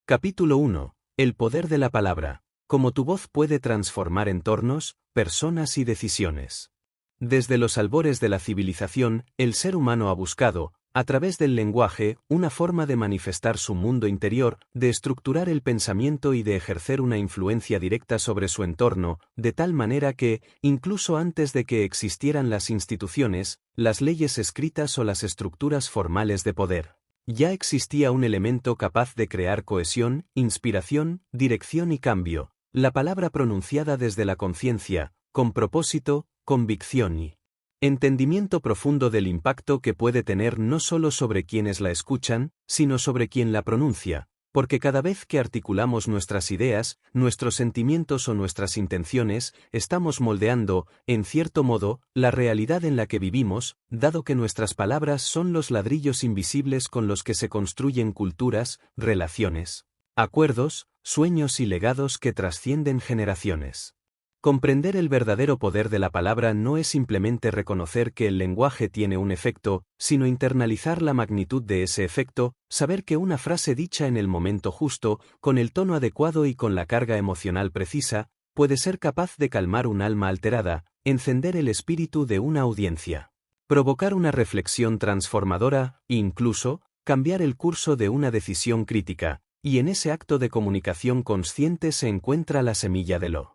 Capítulo 1. El poder de la palabra. Cómo tu voz puede transformar entornos, personas y decisiones. Desde los albores de la civilización, el ser humano ha buscado, a través del lenguaje, una forma de manifestar su mundo interior, de estructurar el pensamiento y de ejercer una influencia directa sobre su entorno, de tal manera que, incluso antes de que existieran las instituciones, las leyes escritas o las estructuras formales de poder, ya existía un elemento capaz de crear cohesión, inspiración, dirección y cambio, la palabra pronunciada desde la conciencia, con propósito, convicción y entendimiento profundo del impacto que puede tener no solo sobre quienes la escuchan, sino sobre quien la pronuncia, porque cada vez que articulamos nuestras ideas, nuestros sentimientos o nuestras intenciones, estamos moldeando, en cierto modo, la realidad en la que vivimos, dado que nuestras palabras son los ladrillos invisibles con los que se construyen culturas, relaciones, acuerdos, sueños y legados que trascienden generaciones. Comprender el verdadero poder de la palabra no es simplemente reconocer que el lenguaje tiene un efecto, sino internalizar la magnitud de ese efecto, saber que una frase dicha en el momento justo, con el tono adecuado y con la carga emocional precisa, puede ser capaz de calmar un alma alterada, encender el espíritu de una audiencia, provocar una reflexión transformadora, incluso, cambiar el curso de una decisión crítica, y en ese acto de comunicación consciente se encuentra la semilla de lo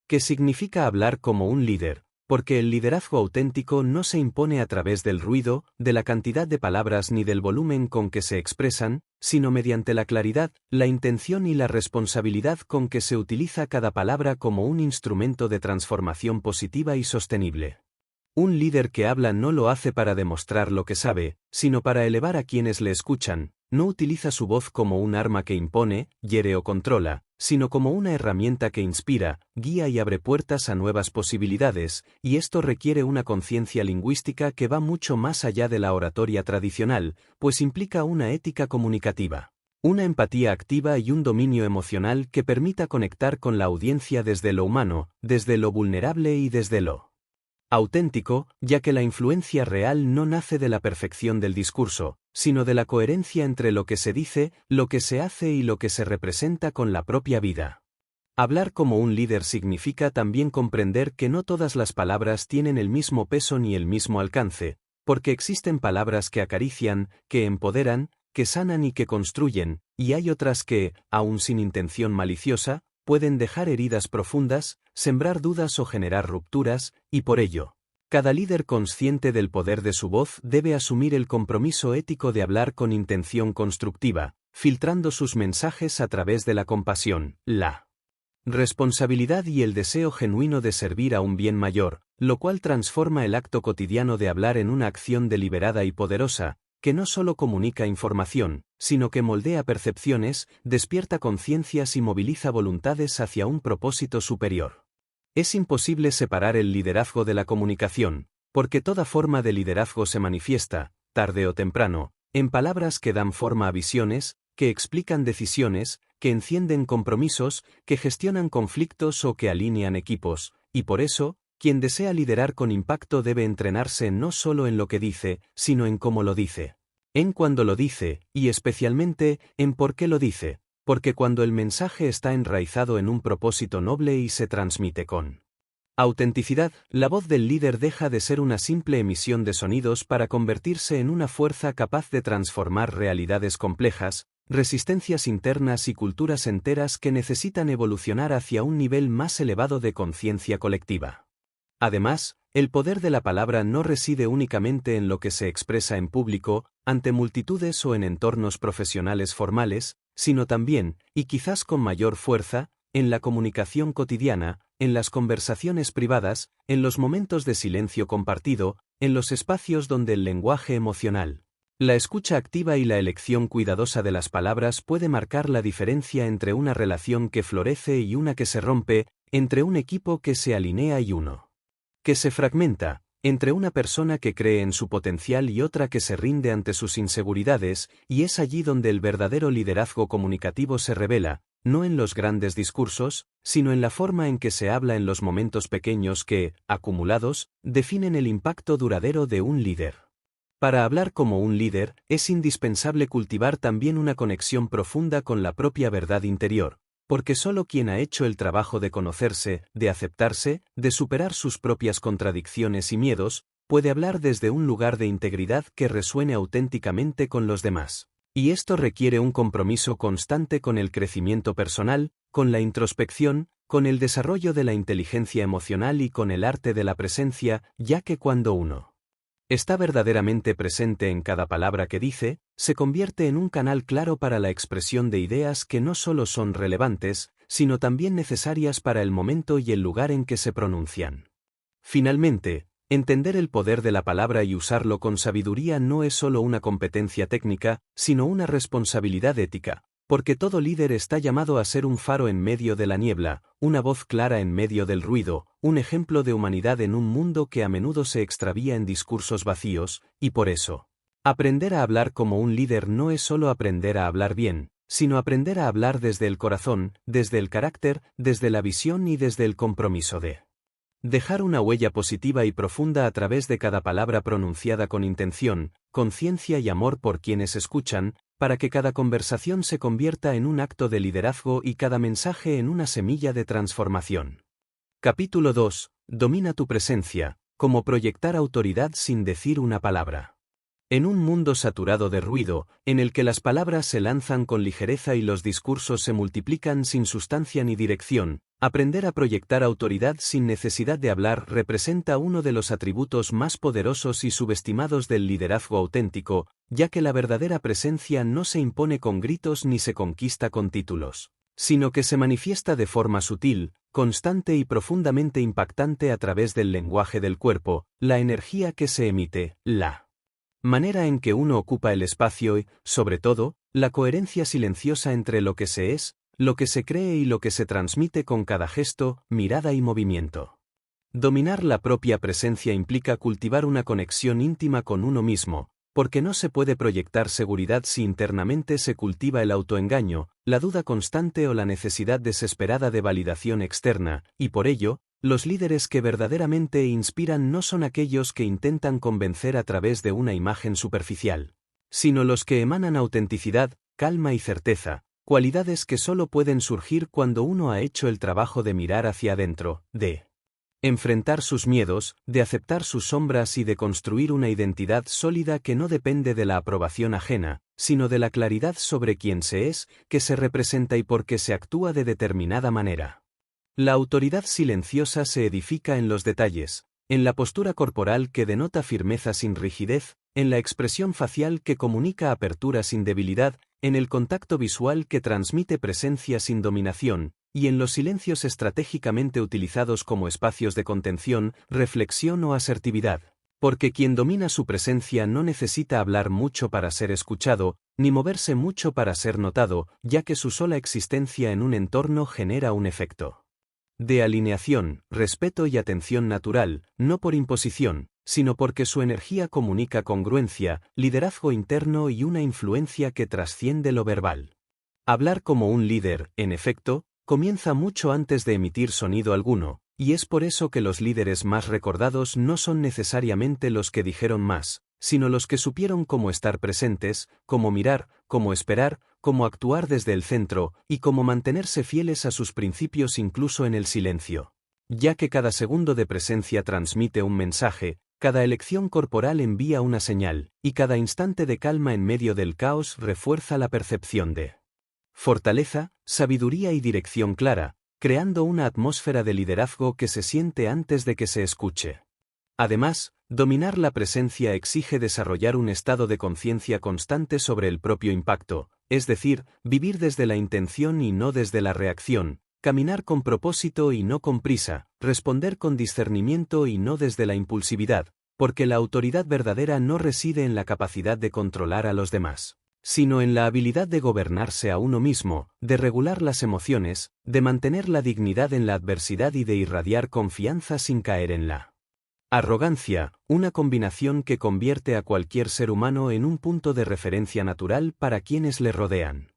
que significa hablar como un líder, porque el liderazgo auténtico no se impone a través del ruido, de la cantidad de palabras ni del volumen con que se expresan, sino mediante la claridad, la intención y la responsabilidad con que se utiliza cada palabra como un instrumento de transformación positiva y sostenible. Un líder que habla no lo hace para demostrar lo que sabe, sino para elevar a quienes le escuchan, no utiliza su voz como un arma que impone, hiere o controla, sino como una herramienta que inspira, guía y abre puertas a nuevas posibilidades, y esto requiere una conciencia lingüística que va mucho más allá de la oratoria tradicional, pues implica una ética comunicativa, una empatía activa y un dominio emocional que permita conectar con la audiencia desde lo humano, desde lo vulnerable y desde lo auténtico, ya que la influencia real no nace de la perfección del discurso, sino de la coherencia entre lo que se dice, lo que se hace y lo que se representa con la propia vida. Hablar como un líder significa también comprender que no todas las palabras tienen el mismo peso ni el mismo alcance, porque existen palabras que acarician, que empoderan, que sanan y que construyen, y hay otras que, aun sin intención maliciosa, pueden dejar heridas profundas, sembrar dudas o generar rupturas, y por ello, cada líder consciente del poder de su voz debe asumir el compromiso ético de hablar con intención constructiva, filtrando sus mensajes a través de la compasión, la responsabilidad y el deseo genuino de servir a un bien mayor, lo cual transforma el acto cotidiano de hablar en una acción deliberada y poderosa, que no solo comunica información, sino que moldea percepciones, despierta conciencias y moviliza voluntades hacia un propósito superior. Es imposible separar el liderazgo de la comunicación, porque toda forma de liderazgo se manifiesta, tarde o temprano, en palabras que dan forma a visiones, que explican decisiones, que encienden compromisos, que gestionan conflictos o que alinean equipos, y por eso, quien desea liderar con impacto debe entrenarse no solo en lo que dice, sino en cómo lo dice, en cuándo lo dice, y especialmente, en por qué lo dice, porque cuando el mensaje está enraizado en un propósito noble y se transmite con autenticidad, la voz del líder deja de ser una simple emisión de sonidos para convertirse en una fuerza capaz de transformar realidades complejas, resistencias internas y culturas enteras que necesitan evolucionar hacia un nivel más elevado de conciencia colectiva. Además, el poder de la palabra no reside únicamente en lo que se expresa en público, ante multitudes o en entornos profesionales formales, sino también, y quizás con mayor fuerza, en la comunicación cotidiana, en las conversaciones privadas, en los momentos de silencio compartido, en los espacios donde el lenguaje emocional, la escucha activa y la elección cuidadosa de las palabras puede marcar la diferencia entre una relación que florece y una que se rompe, entre un equipo que se alinea y uno que se fragmenta, entre una persona que cree en su potencial y otra que se rinde ante sus inseguridades, y es allí donde el verdadero liderazgo comunicativo se revela, no en los grandes discursos, sino en la forma en que se habla en los momentos pequeños que, acumulados, definen el impacto duradero de un líder. Para hablar como un líder, es indispensable cultivar también una conexión profunda con la propia verdad interior, porque solo quien ha hecho el trabajo de conocerse, de aceptarse, de superar sus propias contradicciones y miedos, puede hablar desde un lugar de integridad que resuene auténticamente con los demás. Y esto requiere un compromiso constante con el crecimiento personal, con la introspección, con el desarrollo de la inteligencia emocional y con el arte de la presencia, ya que cuando uno está verdaderamente presente en cada palabra que dice, se convierte en un canal claro para la expresión de ideas que no solo son relevantes, sino también necesarias para el momento y el lugar en que se pronuncian. Finalmente, entender el poder de la palabra y usarlo con sabiduría no es solo una competencia técnica, sino una responsabilidad ética, porque todo líder está llamado a ser un faro en medio de la niebla, una voz clara en medio del ruido, un ejemplo de humanidad en un mundo que a menudo se extravía en discursos vacíos, y por eso, aprender a hablar como un líder no es solo aprender a hablar bien, sino aprender a hablar desde el corazón, desde el carácter, desde la visión y desde el compromiso de dejar una huella positiva y profunda a través de cada palabra pronunciada con intención, conciencia y amor por quienes escuchan, para que cada conversación se convierta en un acto de liderazgo y cada mensaje en una semilla de transformación. Capítulo 2. Domina tu presencia, cómo proyectar autoridad sin decir una palabra. En un mundo saturado de ruido, en el que las palabras se lanzan con ligereza y los discursos se multiplican sin sustancia ni dirección, aprender a proyectar autoridad sin necesidad de hablar representa uno de los atributos más poderosos y subestimados del liderazgo auténtico, ya que la verdadera presencia no se impone con gritos ni se conquista con títulos, sino que se manifiesta de forma sutil, constante y profundamente impactante a través del lenguaje del cuerpo, la energía que se emite, la manera en que uno ocupa el espacio y, sobre todo, la coherencia silenciosa entre lo que se es, lo que se cree y lo que se transmite con cada gesto, mirada y movimiento. Dominar la propia presencia implica cultivar una conexión íntima con uno mismo, porque no se puede proyectar seguridad si internamente se cultiva el autoengaño, la duda constante o la necesidad desesperada de validación externa, y por ello, los líderes que verdaderamente inspiran no son aquellos que intentan convencer a través de una imagen superficial, sino los que emanan autenticidad, calma y certeza, cualidades que solo pueden surgir cuando uno ha hecho el trabajo de mirar hacia adentro, de enfrentar sus miedos, de aceptar sus sombras y de construir una identidad sólida que no depende de la aprobación ajena, sino de la claridad sobre quién se es, qué se representa y por qué se actúa de determinada manera. La autoridad silenciosa se edifica en los detalles, en la postura corporal que denota firmeza sin rigidez, en la expresión facial que comunica apertura sin debilidad, en el contacto visual que transmite presencia sin dominación, y en los silencios estratégicamente utilizados como espacios de contención, reflexión o asertividad. Porque quien domina su presencia no necesita hablar mucho para ser escuchado, ni moverse mucho para ser notado, ya que su sola existencia en un entorno genera un efecto de alineación, respeto y atención natural, no por imposición, sino porque su energía comunica congruencia, liderazgo interno y una influencia que trasciende lo verbal. Hablar como un líder, en efecto, comienza mucho antes de emitir sonido alguno, y es por eso que los líderes más recordados no son necesariamente los que dijeron más, sino los que supieron cómo estar presentes, cómo mirar, cómo esperar, cómo actuar desde el centro, y cómo mantenerse fieles a sus principios incluso en el silencio. Ya que cada segundo de presencia transmite un mensaje, cada elección corporal envía una señal, y cada instante de calma en medio del caos refuerza la percepción de fortaleza, sabiduría y dirección clara, creando una atmósfera de liderazgo que se siente antes de que se escuche. Además, dominar la presencia exige desarrollar un estado de conciencia constante sobre el propio impacto, es decir, vivir desde la intención y no desde la reacción, caminar con propósito y no con prisa, responder con discernimiento y no desde la impulsividad, porque la autoridad verdadera no reside en la capacidad de controlar a los demás, sino en la habilidad de gobernarse a uno mismo, de regular las emociones, de mantener la dignidad en la adversidad y de irradiar confianza sin caer en la arrogancia, una combinación que convierte a cualquier ser humano en un punto de referencia natural para quienes le rodean.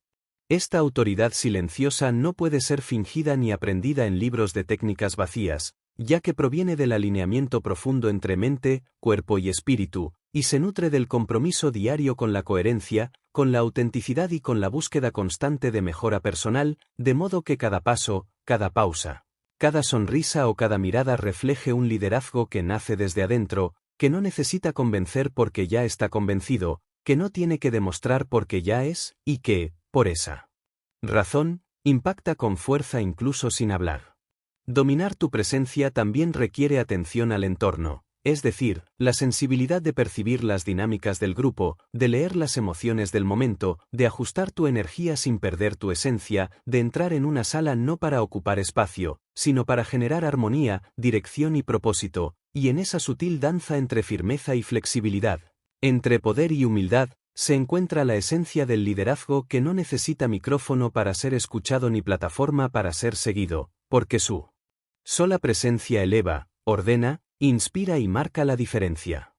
Esta autoridad silenciosa no puede ser fingida ni aprendida en libros de técnicas vacías, ya que proviene del alineamiento profundo entre mente, cuerpo y espíritu, y se nutre del compromiso diario con la coherencia, con la autenticidad y con la búsqueda constante de mejora personal, de modo que cada paso, cada pausa, cada sonrisa o cada mirada refleje un liderazgo que nace desde adentro, que no necesita convencer porque ya está convencido, que no tiene que demostrar porque ya es, y que, por esa razón, impacta con fuerza incluso sin hablar. Dominar tu presencia también requiere atención al entorno, es decir, la sensibilidad de percibir las dinámicas del grupo, de leer las emociones del momento, de ajustar tu energía sin perder tu esencia, de entrar en una sala no para ocupar espacio, sino para generar armonía, dirección y propósito, y en esa sutil danza entre firmeza y flexibilidad, entre poder y humildad, se encuentra la esencia del liderazgo que no necesita micrófono para ser escuchado ni plataforma para ser seguido, porque su sola presencia eleva, ordena, inspira y marca la diferencia.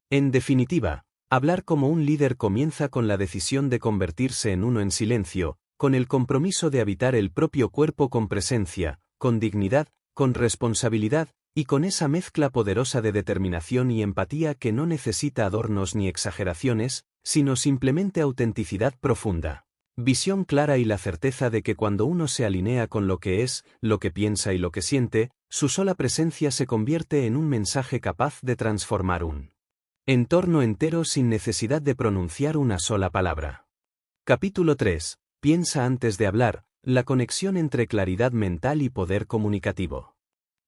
En definitiva, hablar como un líder comienza con la decisión de convertirse en uno en silencio, con el compromiso de habitar el propio cuerpo con presencia, con dignidad, con responsabilidad, y con esa mezcla poderosa de determinación y empatía que no necesita adornos ni exageraciones, sino simplemente autenticidad profunda, visión clara y la certeza de que cuando uno se alinea con lo que es, lo que piensa y lo que siente, su sola presencia se convierte en un mensaje capaz de transformar un entorno entero sin necesidad de pronunciar una sola palabra. Capítulo 3. Piensa antes de hablar, la conexión entre claridad mental y poder comunicativo.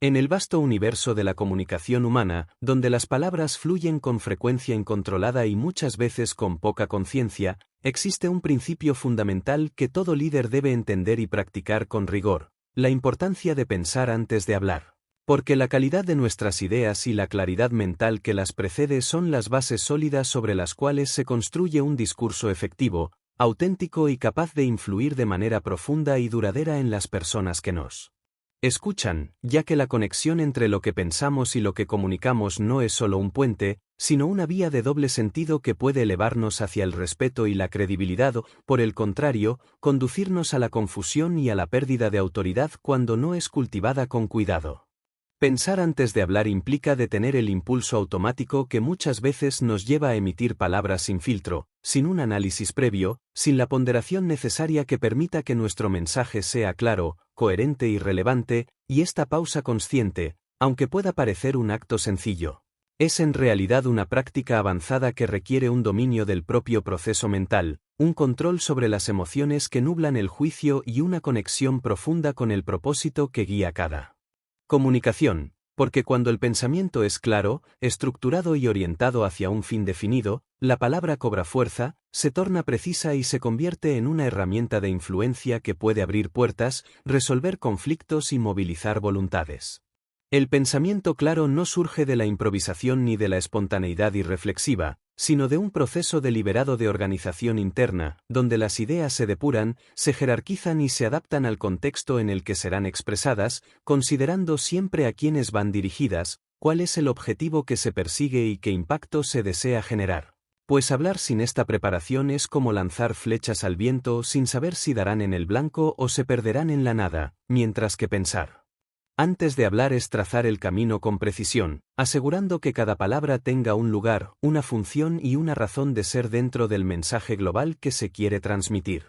En el vasto universo de la comunicación humana, donde las palabras fluyen con frecuencia incontrolada y muchas veces con poca conciencia, existe un principio fundamental que todo líder debe entender y practicar con rigor: la importancia de pensar antes de hablar. Porque la calidad de nuestras ideas y la claridad mental que las precede son las bases sólidas sobre las cuales se construye un discurso efectivo, auténtico y capaz de influir de manera profunda y duradera en las personas que nos escuchan, ya que la conexión entre lo que pensamos y lo que comunicamos no es solo un puente, sino una vía de doble sentido que puede elevarnos hacia el respeto y la credibilidad o, por el contrario, conducirnos a la confusión y a la pérdida de autoridad cuando no es cultivada con cuidado. Pensar antes de hablar implica detener el impulso automático que muchas veces nos lleva a emitir palabras sin filtro, sin un análisis previo, sin la ponderación necesaria que permita que nuestro mensaje sea claro, coherente y relevante, y esta pausa consciente, aunque pueda parecer un acto sencillo, es en realidad una práctica avanzada que requiere un dominio del propio proceso mental, un control sobre las emociones que nublan el juicio y una conexión profunda con el propósito que guía cada comunicación, porque cuando el pensamiento es claro, estructurado y orientado hacia un fin definido, la palabra cobra fuerza, se torna precisa y se convierte en una herramienta de influencia que puede abrir puertas, resolver conflictos y movilizar voluntades. El pensamiento claro no surge de la improvisación ni de la espontaneidad irreflexiva, sino de un proceso deliberado de organización interna, donde las ideas se depuran, se jerarquizan y se adaptan al contexto en el que serán expresadas, considerando siempre a quiénes van dirigidas, cuál es el objetivo que se persigue y qué impacto se desea generar. Pues hablar sin esta preparación es como lanzar flechas al viento sin saber si darán en el blanco o se perderán en la nada, mientras que pensar antes de hablar es trazar el camino con precisión, asegurando que cada palabra tenga un lugar, una función y una razón de ser dentro del mensaje global que se quiere transmitir.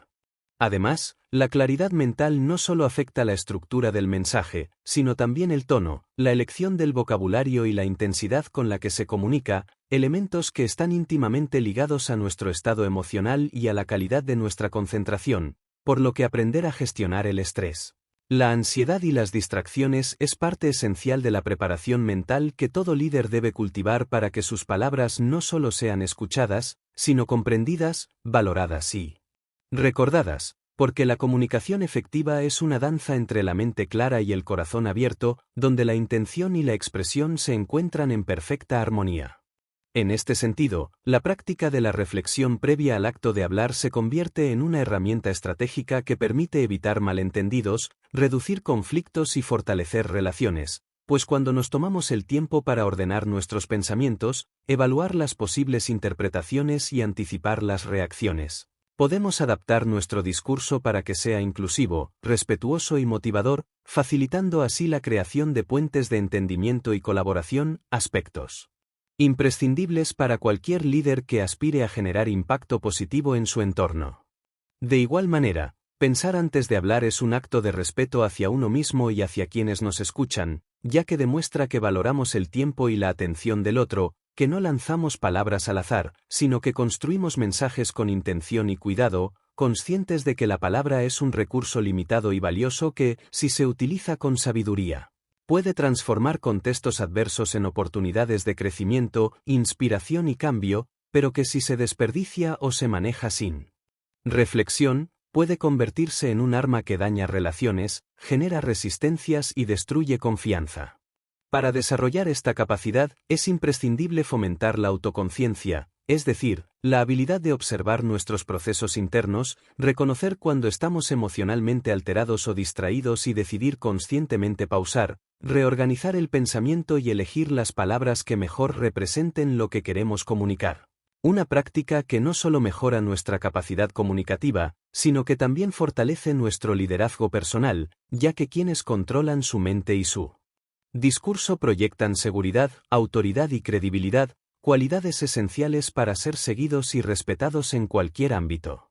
Además, la claridad mental no solo afecta la estructura del mensaje, sino también el tono, la elección del vocabulario y la intensidad con la que se comunica, elementos que están íntimamente ligados a nuestro estado emocional y a la calidad de nuestra concentración, por lo que aprender a gestionar el estrés, la ansiedad y las distracciones es parte esencial de la preparación mental que todo líder debe cultivar para que sus palabras no solo sean escuchadas, sino comprendidas, valoradas y recordadas, porque la comunicación efectiva es una danza entre la mente clara y el corazón abierto, donde la intención y la expresión se encuentran en perfecta armonía. En este sentido, la práctica de la reflexión previa al acto de hablar se convierte en una herramienta estratégica que permite evitar malentendidos, reducir conflictos y fortalecer relaciones, pues cuando nos tomamos el tiempo para ordenar nuestros pensamientos, evaluar las posibles interpretaciones y anticipar las reacciones, Podemos adaptar nuestro discurso para que sea inclusivo, respetuoso y motivador, facilitando así la creación de puentes de entendimiento y colaboración, aspectos imprescindibles para cualquier líder que aspire a generar impacto positivo en su entorno. De igual manera, pensar antes de hablar es un acto de respeto hacia uno mismo y hacia quienes nos escuchan, ya que demuestra que valoramos el tiempo y la atención del otro, que no lanzamos palabras al azar, sino que construimos mensajes con intención y cuidado, conscientes de que la palabra es un recurso limitado y valioso que, si se utiliza con sabiduría, puede transformar contextos adversos en oportunidades de crecimiento, inspiración y cambio, pero que si se desperdicia o se maneja sin reflexión, puede convertirse en un arma que daña relaciones, genera resistencias y destruye confianza. Para desarrollar esta capacidad, es imprescindible fomentar la autoconciencia, es decir, la habilidad de observar nuestros procesos internos, reconocer cuando estamos emocionalmente alterados o distraídos y decidir conscientemente pausar, reorganizar el pensamiento y elegir las palabras que mejor representen lo que queremos comunicar. Una práctica que no solo mejora nuestra capacidad comunicativa, sino que también fortalece nuestro liderazgo personal, ya que quienes controlan su mente y su discurso proyectan seguridad, autoridad y credibilidad, cualidades esenciales para ser seguidos y respetados en cualquier ámbito.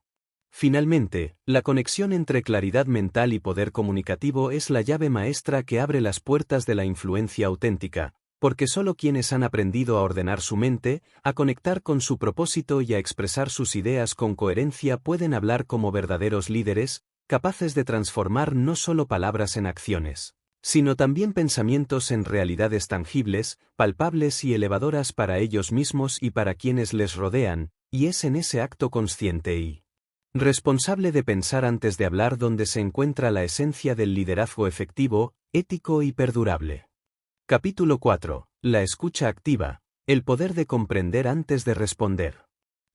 Finalmente, la conexión entre claridad mental y poder comunicativo es la llave maestra que abre las puertas de la influencia auténtica, porque solo quienes han aprendido a ordenar su mente, a conectar con su propósito y a expresar sus ideas con coherencia pueden hablar como verdaderos líderes, capaces de transformar no solo palabras en acciones, sino también pensamientos en realidades tangibles, palpables y elevadoras para ellos mismos y para quienes les rodean, y es en ese acto consciente y responsable de pensar antes de hablar donde se encuentra la esencia del liderazgo efectivo, ético y perdurable. Capítulo 4. La escucha activa, el poder de comprender antes de responder.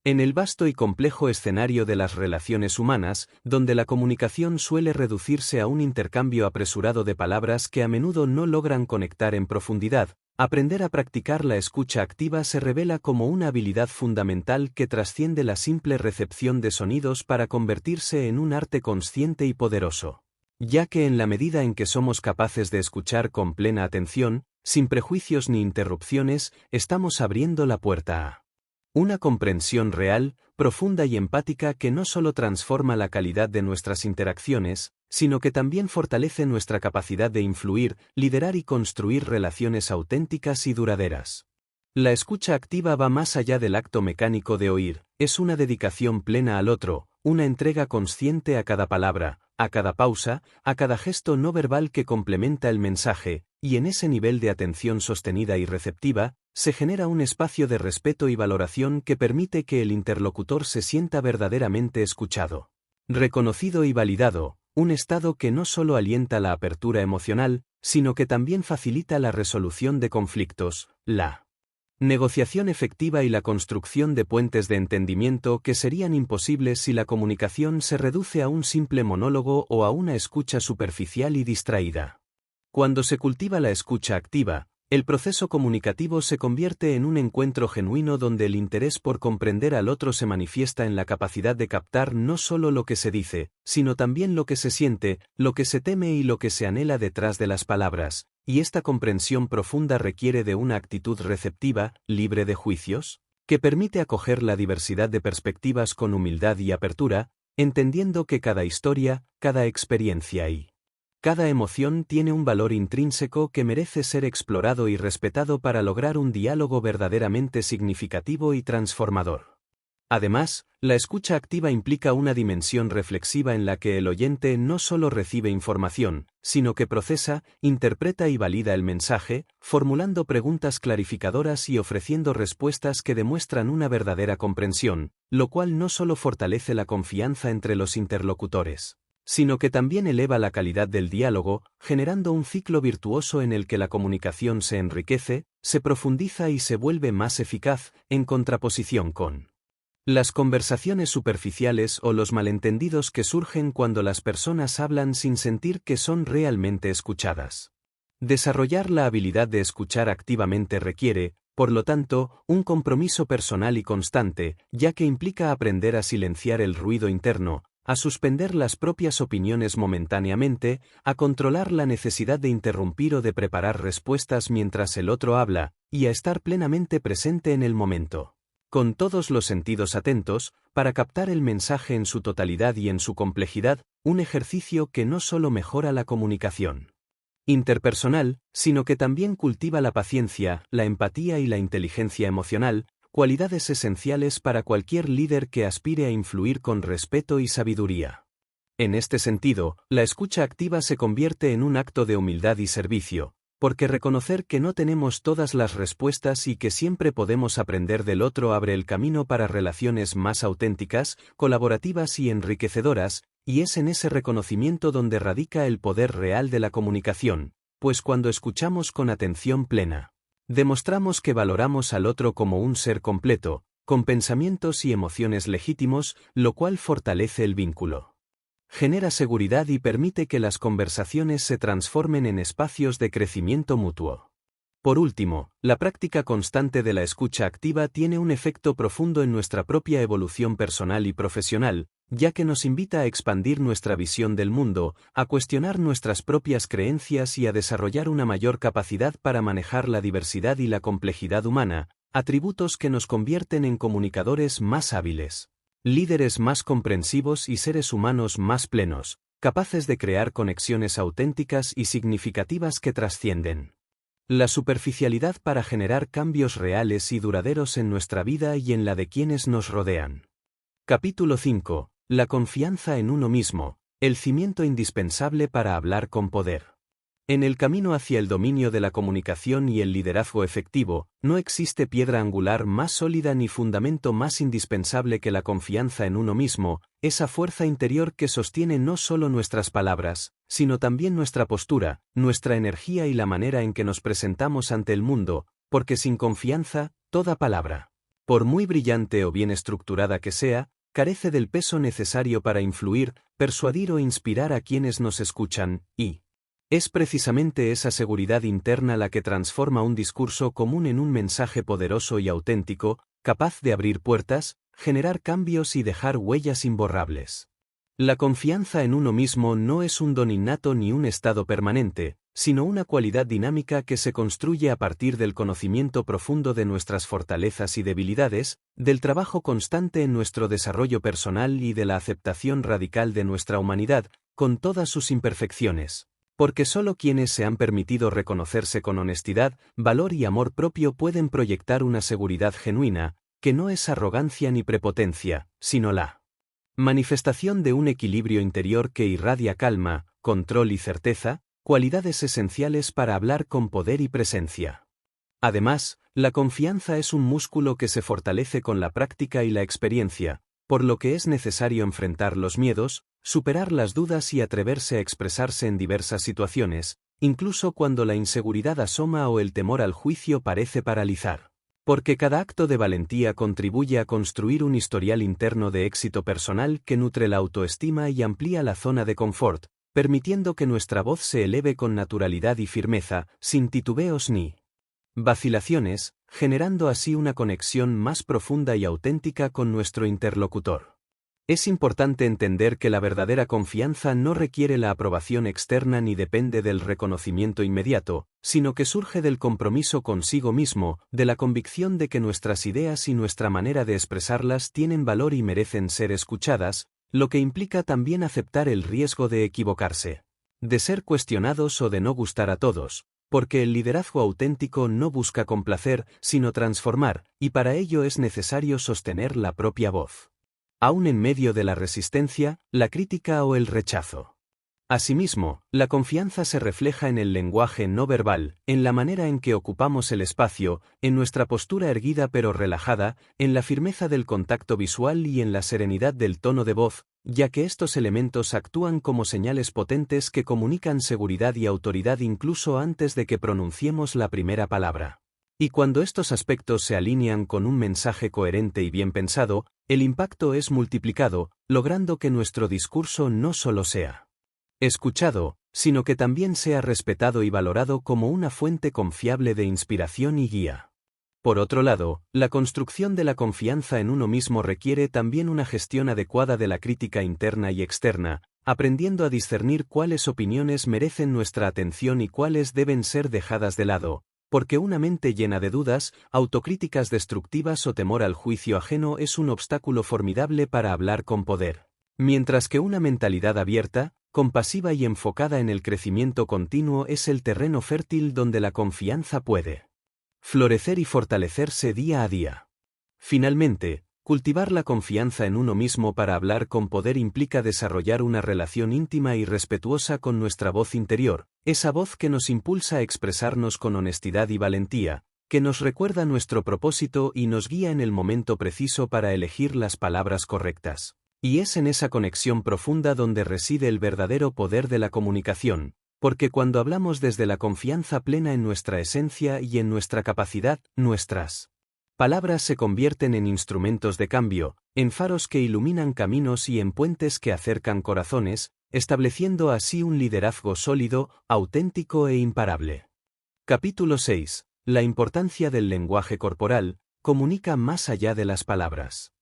En el vasto y complejo escenario de las relaciones humanas, donde la comunicación suele reducirse a un intercambio apresurado de palabras que a menudo no logran conectar en profundidad, aprender a practicar la escucha activa se revela como una habilidad fundamental que trasciende la simple recepción de sonidos para convertirse en un arte consciente y poderoso. Ya que en la medida en que somos capaces de escuchar con plena atención, sin prejuicios ni interrupciones, estamos abriendo la puerta a una comprensión real, profunda y empática que no solo transforma la calidad de nuestras interacciones, sino que también fortalece nuestra capacidad de influir, liderar y construir relaciones auténticas y duraderas. La escucha activa va más allá del acto mecánico de oír, es una dedicación plena al otro, una entrega consciente a cada palabra, a cada pausa, a cada gesto no verbal que complementa el mensaje, y en ese nivel de atención sostenida y receptiva, se genera un espacio de respeto y valoración que permite que el interlocutor se sienta verdaderamente escuchado, reconocido y validado, un estado que no solo alienta la apertura emocional, sino que también facilita la resolución de conflictos, la negociación efectiva y la construcción de puentes de entendimiento que serían imposibles si la comunicación se reduce a un simple monólogo o a una escucha superficial y distraída. Cuando se cultiva la escucha activa, el proceso comunicativo se convierte en un encuentro genuino donde el interés por comprender al otro se manifiesta en la capacidad de captar no solo lo que se dice, sino también lo que se siente, lo que se teme y lo que se anhela detrás de las palabras, y esta comprensión profunda requiere de una actitud receptiva, libre de juicios, que permite acoger la diversidad de perspectivas con humildad y apertura, entendiendo que cada historia, cada experiencia y cada emoción tiene un valor intrínseco que merece ser explorado y respetado para lograr un diálogo verdaderamente significativo y transformador. Además, la escucha activa implica una dimensión reflexiva en la que el oyente no solo recibe información, sino que procesa, interpreta y valida el mensaje, formulando preguntas clarificadoras y ofreciendo respuestas que demuestran una verdadera comprensión, lo cual no solo fortalece la confianza entre los interlocutores, sino que también eleva la calidad del diálogo, generando un ciclo virtuoso en el que la comunicación se enriquece, se profundiza y se vuelve más eficaz, en contraposición con las conversaciones superficiales o los malentendidos que surgen cuando las personas hablan sin sentir que son realmente escuchadas. Desarrollar la habilidad de escuchar activamente requiere, Por lo tanto, un compromiso personal y constante, ya que implica aprender a silenciar el ruido interno, a suspender las propias opiniones momentáneamente, a controlar la necesidad de interrumpir o de preparar respuestas mientras el otro habla, y a estar plenamente presente en el momento. Con todos los sentidos atentos, para captar el mensaje en su totalidad y en su complejidad, un ejercicio que no solo mejora la comunicación interpersonal, sino que también cultiva la paciencia, la empatía y la inteligencia emocional, cualidades esenciales para cualquier líder que aspire a influir con respeto y sabiduría. En este sentido, la escucha activa se convierte en un acto de humildad y servicio, porque reconocer que no tenemos todas las respuestas y que siempre podemos aprender del otro abre el camino para relaciones más auténticas, colaborativas y enriquecedoras, y es en ese reconocimiento donde radica el poder real de la comunicación, pues cuando escuchamos con atención plena, demostramos que valoramos al otro como un ser completo, con pensamientos y emociones legítimos, lo cual fortalece el vínculo. Genera seguridad y permite que las conversaciones se transformen en espacios de crecimiento mutuo. Por último, la práctica constante de la escucha activa tiene un efecto profundo en nuestra propia evolución personal y profesional, ya que nos invita a expandir nuestra visión del mundo, a cuestionar nuestras propias creencias y a desarrollar una mayor capacidad para manejar la diversidad y la complejidad humana, atributos que nos convierten en comunicadores más hábiles, líderes más comprensivos y seres humanos más plenos, capaces de crear conexiones auténticas y significativas que trascienden la superficialidad para generar cambios reales y duraderos en nuestra vida y en la de quienes nos rodean. Capítulo 5. La confianza en uno mismo, el cimiento indispensable para hablar con poder. En el camino hacia el dominio de la comunicación y el liderazgo efectivo, no existe piedra angular más sólida ni fundamento más indispensable que la confianza en uno mismo, esa fuerza interior que sostiene no solo nuestras palabras, sino también nuestra postura, nuestra energía y la manera en que nos presentamos ante el mundo, porque sin confianza, toda palabra, por muy brillante o bien estructurada que sea, carece del peso necesario para influir, persuadir o inspirar a quienes nos escuchan, y es precisamente esa seguridad interna la que transforma un discurso común en un mensaje poderoso y auténtico, capaz de abrir puertas, generar cambios y dejar huellas imborrables. La confianza en uno mismo no es un don innato ni un estado permanente, sino una cualidad dinámica que se construye a partir del conocimiento profundo de nuestras fortalezas y debilidades, del trabajo constante en nuestro desarrollo personal y de la aceptación radical de nuestra humanidad, con todas sus imperfecciones. Porque solo quienes se han permitido reconocerse con honestidad, valor y amor propio pueden proyectar una seguridad genuina, que no es arrogancia ni prepotencia, sino la manifestación de un equilibrio interior que irradia calma, control y certeza, cualidades esenciales para hablar con poder y presencia. Además, la confianza es un músculo que se fortalece con la práctica y la experiencia, por lo que es necesario enfrentar los miedos, superar las dudas y atreverse a expresarse en diversas situaciones, incluso cuando la inseguridad asoma o el temor al juicio parece paralizar. Porque cada acto de valentía contribuye a construir un historial interno de éxito personal que nutre la autoestima y amplía la zona de confort, permitiendo que nuestra voz se eleve con naturalidad y firmeza, sin titubeos ni vacilaciones, generando así una conexión más profunda y auténtica con nuestro interlocutor. Es importante entender que la verdadera confianza no requiere la aprobación externa ni depende del reconocimiento inmediato, sino que surge del compromiso consigo mismo, de la convicción de que nuestras ideas y nuestra manera de expresarlas tienen valor y merecen ser escuchadas, lo que implica también aceptar el riesgo de equivocarse, de ser cuestionados o de no gustar a todos, porque el liderazgo auténtico no busca complacer, sino transformar, y para ello es necesario sostener la propia voz, aún en medio de la resistencia, la crítica o el rechazo. Asimismo, la confianza se refleja en el lenguaje no verbal, en la manera en que ocupamos el espacio, en nuestra postura erguida pero relajada, en la firmeza del contacto visual y en la serenidad del tono de voz, ya que estos elementos actúan como señales potentes que comunican seguridad y autoridad incluso antes de que pronunciemos la primera palabra. Y cuando estos aspectos se alinean con un mensaje coherente y bien pensado, el impacto es multiplicado, logrando que nuestro discurso no solo sea escuchado, sino que también sea respetado y valorado como una fuente confiable de inspiración y guía. Por otro lado, la construcción de la confianza en uno mismo requiere también una gestión adecuada de la crítica interna y externa, aprendiendo a discernir cuáles opiniones merecen nuestra atención y cuáles deben ser dejadas de lado, porque una mente llena de dudas, autocríticas destructivas o temor al juicio ajeno es un obstáculo formidable para hablar con poder. Mientras que una mentalidad abierta, compasiva y enfocada en el crecimiento continuo es el terreno fértil donde la confianza puede florecer y fortalecerse día a día. Finalmente, cultivar la confianza en uno mismo para hablar con poder implica desarrollar una relación íntima y respetuosa con nuestra voz interior, esa voz que nos impulsa a expresarnos con honestidad y valentía, que nos recuerda nuestro propósito y nos guía en el momento preciso para elegir las palabras correctas. Y es en esa conexión profunda donde reside el verdadero poder de la comunicación, porque cuando hablamos desde la confianza plena en nuestra esencia y en nuestra capacidad, nuestras palabras se convierten en instrumentos de cambio, en faros que iluminan caminos y en puentes que acercan corazones, estableciendo así un liderazgo sólido, auténtico e imparable. Capítulo 6. La importancia del lenguaje corporal, comunica más allá de las palabras.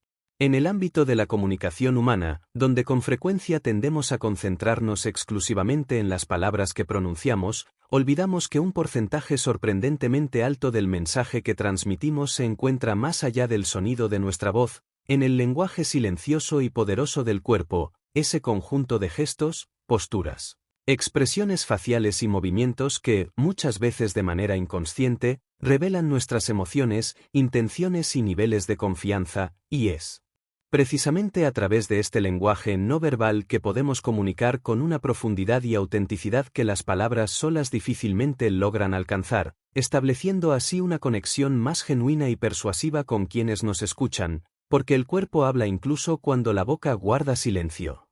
En el ámbito de la comunicación humana, donde con frecuencia tendemos a concentrarnos exclusivamente en las palabras que pronunciamos, olvidamos que un porcentaje sorprendentemente alto del mensaje que transmitimos se encuentra más allá del sonido de nuestra voz, en el lenguaje silencioso y poderoso del cuerpo, ese conjunto de gestos, posturas, expresiones faciales y movimientos que, muchas veces de manera inconsciente, revelan nuestras emociones, intenciones y niveles de confianza, y es precisamente a través de este lenguaje no verbal que podemos comunicar con una profundidad y autenticidad que las palabras solas difícilmente logran alcanzar, estableciendo así una conexión más genuina y persuasiva con quienes nos escuchan, porque el cuerpo habla incluso cuando la boca guarda silencio.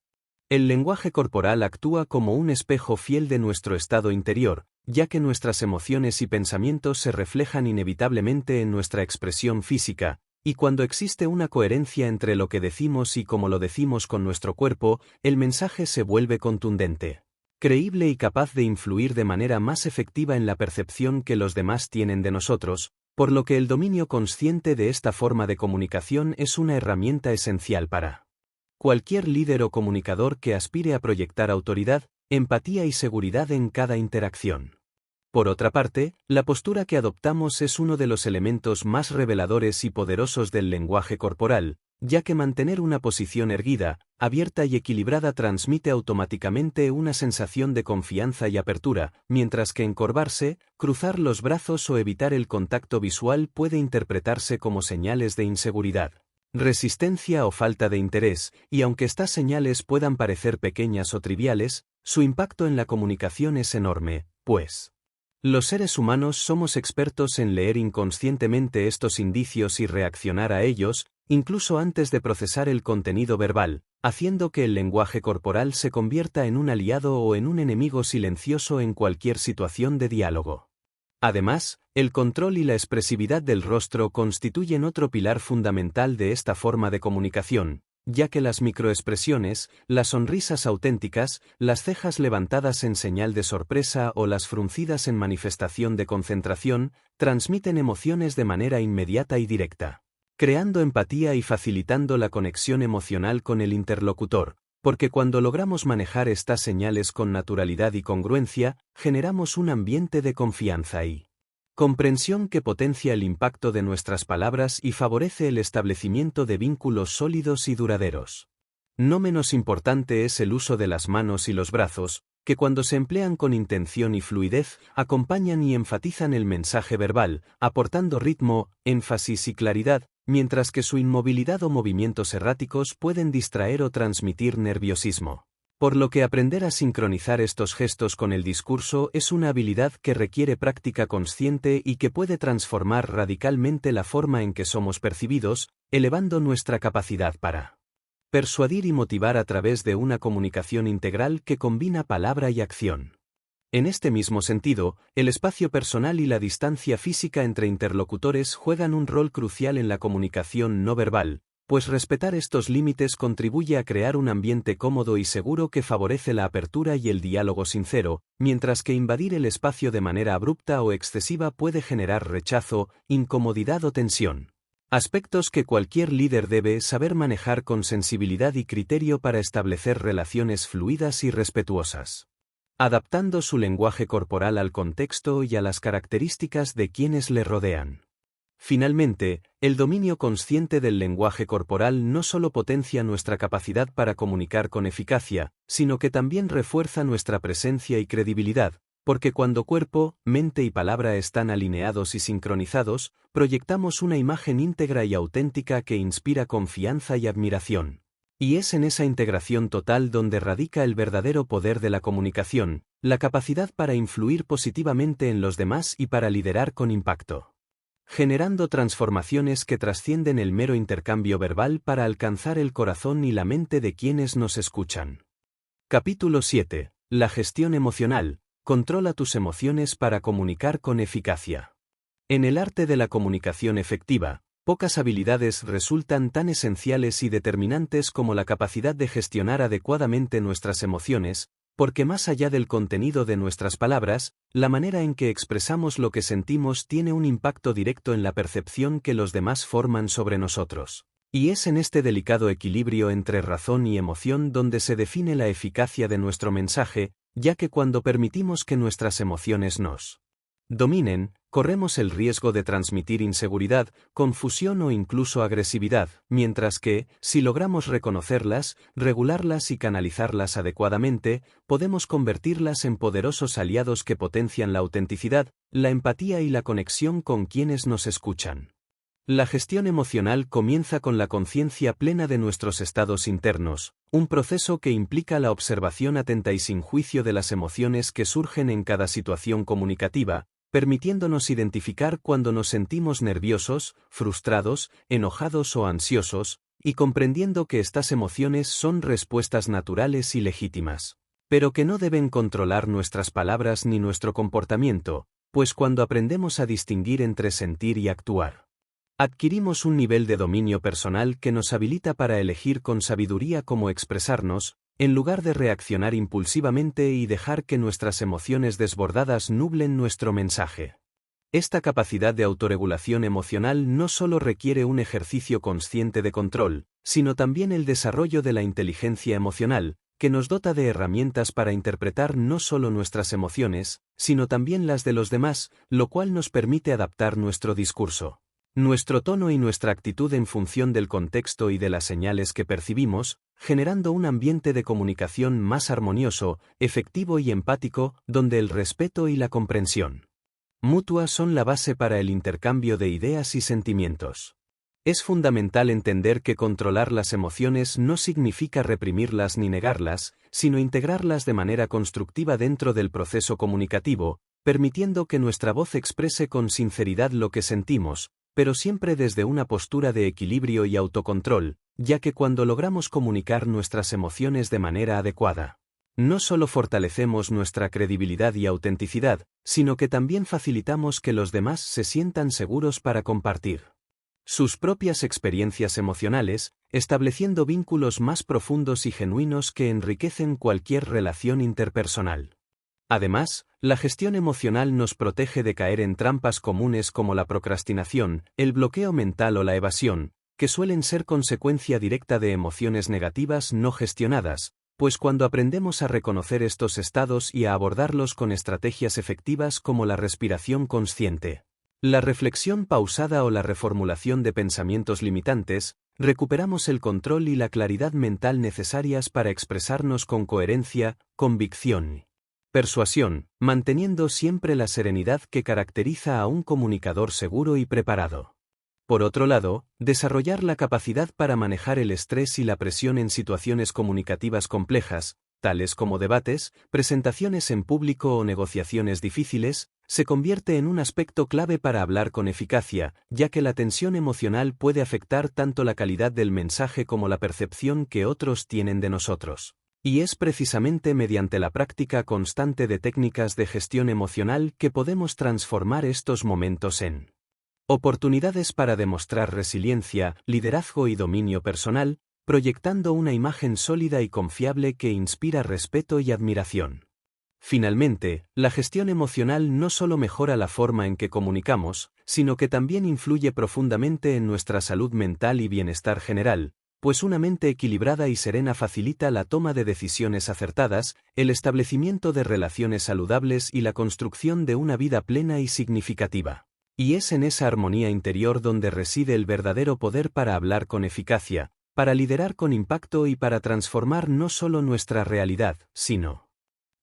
El lenguaje corporal actúa como un espejo fiel de nuestro estado interior, ya que nuestras emociones y pensamientos se reflejan inevitablemente en nuestra expresión física, y cuando existe una coherencia entre lo que decimos y cómo lo decimos con nuestro cuerpo, el mensaje se vuelve contundente, creíble y capaz de influir de manera más efectiva en la percepción que los demás tienen de nosotros, por lo que el dominio consciente de esta forma de comunicación es una herramienta esencial para cualquier líder o comunicador que aspire a proyectar autoridad, empatía y seguridad en cada interacción. Por otra parte, la postura que adoptamos es uno de los elementos más reveladores y poderosos del lenguaje corporal, ya que mantener una posición erguida, abierta y equilibrada transmite automáticamente una sensación de confianza y apertura, mientras que encorvarse, cruzar los brazos o evitar el contacto visual puede interpretarse como señales de inseguridad, resistencia o falta de interés, y aunque estas señales puedan parecer pequeñas o triviales, su impacto en la comunicación es enorme, pues los seres humanos somos expertos en leer inconscientemente estos indicios y reaccionar a ellos, incluso antes de procesar el contenido verbal, haciendo que el lenguaje corporal se convierta en un aliado o en un enemigo silencioso en cualquier situación de diálogo. Además, el control y la expresividad del rostro constituyen otro pilar fundamental de esta forma de comunicación, ya que las microexpresiones, las sonrisas auténticas, las cejas levantadas en señal de sorpresa o las fruncidas en manifestación de concentración, transmiten emociones de manera inmediata y directa, creando empatía y facilitando la conexión emocional con el interlocutor, porque cuando logramos manejar estas señales con naturalidad y congruencia, generamos un ambiente de confianza y comprensión que potencia el impacto de nuestras palabras y favorece el establecimiento de vínculos sólidos y duraderos. No menos importante es el uso de las manos y los brazos, que cuando se emplean con intención y fluidez, acompañan y enfatizan el mensaje verbal, aportando ritmo, énfasis y claridad, mientras que su inmovilidad o movimientos erráticos pueden distraer o transmitir nerviosismo. Por lo que aprender a sincronizar estos gestos con el discurso es una habilidad que requiere práctica consciente y que puede transformar radicalmente la forma en que somos percibidos, elevando nuestra capacidad para persuadir y motivar a través de una comunicación integral que combina palabra y acción. En este mismo sentido, el espacio personal y la distancia física entre interlocutores juegan un rol crucial en la comunicación no verbal, pues respetar estos límites contribuye a crear un ambiente cómodo y seguro que favorece la apertura y el diálogo sincero, mientras que invadir el espacio de manera abrupta o excesiva puede generar rechazo, incomodidad o tensión. Aspectos que cualquier líder debe saber manejar con sensibilidad y criterio para establecer relaciones fluidas y respetuosas, adaptando su lenguaje corporal al contexto y a las características de quienes le rodean. Finalmente, el dominio consciente del lenguaje corporal no solo potencia nuestra capacidad para comunicar con eficacia, sino que también refuerza nuestra presencia y credibilidad, porque cuando cuerpo, mente y palabra están alineados y sincronizados, proyectamos una imagen íntegra y auténtica que inspira confianza y admiración. Y es en esa integración total donde radica el verdadero poder de la comunicación, la capacidad para influir positivamente en los demás y para liderar con impacto, generando transformaciones que trascienden el mero intercambio verbal para alcanzar el corazón y la mente de quienes nos escuchan. Capítulo 7. La gestión emocional. Controla tus emociones para comunicar con eficacia. En el arte de la comunicación efectiva, pocas habilidades resultan tan esenciales y determinantes como la capacidad de gestionar adecuadamente nuestras emociones, porque más allá del contenido de nuestras palabras, la manera en que expresamos lo que sentimos tiene un impacto directo en la percepción que los demás forman sobre nosotros. Y es en este delicado equilibrio entre razón y emoción donde se define la eficacia de nuestro mensaje, ya que cuando permitimos que nuestras emociones nos dominen, corremos el riesgo de transmitir inseguridad, confusión o incluso agresividad, mientras que, si logramos reconocerlas, regularlas y canalizarlas adecuadamente, podemos convertirlas en poderosos aliados que potencian la autenticidad, la empatía y la conexión con quienes nos escuchan. La gestión emocional comienza con la conciencia plena de nuestros estados internos, un proceso que implica la observación atenta y sin juicio de las emociones que surgen en cada situación comunicativa, permitiéndonos identificar cuando nos sentimos nerviosos, frustrados, enojados o ansiosos, y comprendiendo que estas emociones son respuestas naturales y legítimas, pero que no deben controlar nuestras palabras ni nuestro comportamiento, pues cuando aprendemos a distinguir entre sentir y actuar, adquirimos un nivel de dominio personal que nos habilita para elegir con sabiduría cómo expresarnos, en lugar de reaccionar impulsivamente y dejar que nuestras emociones desbordadas nublen nuestro mensaje. Esta capacidad de autorregulación emocional no solo requiere un ejercicio consciente de control, sino también el desarrollo de la inteligencia emocional, que nos dota de herramientas para interpretar no solo nuestras emociones, sino también las de los demás, lo cual nos permite adaptar nuestro discurso, nuestro tono y nuestra actitud en función del contexto y de las señales que percibimos, generando un ambiente de comunicación más armonioso, efectivo y empático, donde el respeto y la comprensión mutua son la base para el intercambio de ideas y sentimientos. Es fundamental entender que controlar las emociones no significa reprimirlas ni negarlas, sino integrarlas de manera constructiva dentro del proceso comunicativo, permitiendo que nuestra voz exprese con sinceridad lo que sentimos, pero siempre desde una postura de equilibrio y autocontrol, ya que cuando logramos comunicar nuestras emociones de manera adecuada, no solo fortalecemos nuestra credibilidad y autenticidad, sino que también facilitamos que los demás se sientan seguros para compartir sus propias experiencias emocionales, estableciendo vínculos más profundos y genuinos que enriquecen cualquier relación interpersonal. Además, la gestión emocional nos protege de caer en trampas comunes como la procrastinación, el bloqueo mental o la evasión, que suelen ser consecuencia directa de emociones negativas no gestionadas, pues cuando aprendemos a reconocer estos estados y a abordarlos con estrategias efectivas como la respiración consciente, la reflexión pausada o la reformulación de pensamientos limitantes, recuperamos el control y la claridad mental necesarias para expresarnos con coherencia, convicción, persuasión, manteniendo siempre la serenidad que caracteriza a un comunicador seguro y preparado. Por otro lado, desarrollar la capacidad para manejar el estrés y la presión en situaciones comunicativas complejas, tales como debates, presentaciones en público o negociaciones difíciles, se convierte en un aspecto clave para hablar con eficacia, ya que la tensión emocional puede afectar tanto la calidad del mensaje como la percepción que otros tienen de nosotros. Y es precisamente mediante la práctica constante de técnicas de gestión emocional que podemos transformar estos momentos en Oportunidades para demostrar resiliencia, liderazgo y dominio personal, proyectando una imagen sólida y confiable que inspira respeto y admiración. Finalmente, la gestión emocional no solo mejora la forma en que comunicamos, sino que también influye profundamente en nuestra salud mental y bienestar general, pues una mente equilibrada y serena facilita la toma de decisiones acertadas, el establecimiento de relaciones saludables y la construcción de una vida plena y significativa. Y es en esa armonía interior donde reside el verdadero poder para hablar con eficacia, para liderar con impacto y para transformar no solo nuestra realidad, sino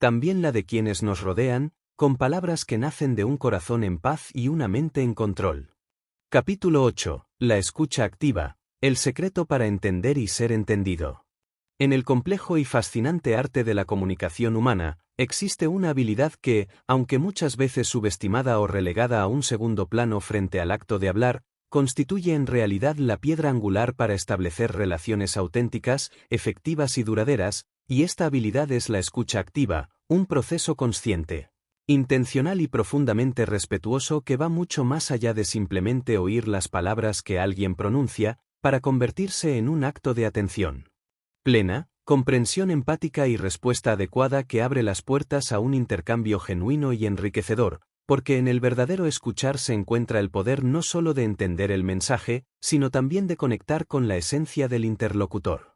también la de quienes nos rodean, con palabras que nacen de un corazón en paz y una mente en control. Capítulo 8. La escucha activa, el secreto para entender y ser entendido. En el complejo y fascinante arte de la comunicación humana, existe una habilidad que, aunque muchas veces subestimada o relegada a un segundo plano frente al acto de hablar, constituye en realidad la piedra angular para establecer relaciones auténticas, efectivas y duraderas, y esta habilidad es la escucha activa, un proceso consciente, intencional y profundamente respetuoso que va mucho más allá de simplemente oír las palabras que alguien pronuncia, para convertirse en un acto de atención plena, comprensión empática y respuesta adecuada que abre las puertas a un intercambio genuino y enriquecedor, porque en el verdadero escuchar se encuentra el poder no solo de entender el mensaje, sino también de conectar con la esencia del interlocutor.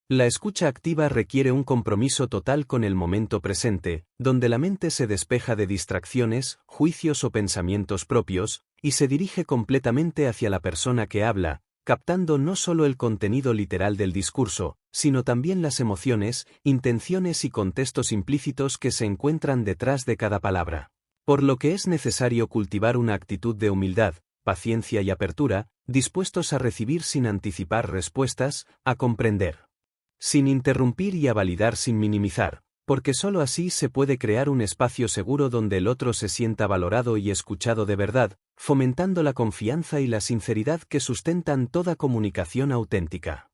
La escucha activa requiere un compromiso total con el momento presente, donde la mente se despeja de distracciones, juicios o pensamientos propios, y se dirige completamente hacia la persona que habla, captando no solo el contenido literal del discurso, sino también las emociones, intenciones y contextos implícitos que se encuentran detrás de cada palabra. Por lo que es necesario cultivar una actitud de humildad, paciencia y apertura, dispuestos a recibir sin anticipar respuestas, a comprender sin interrumpir y a validar sin minimizar, porque sólo así se puede crear un espacio seguro donde el otro se sienta valorado y escuchado de verdad, fomentando la confianza y la sinceridad que sustentan toda comunicación auténtica.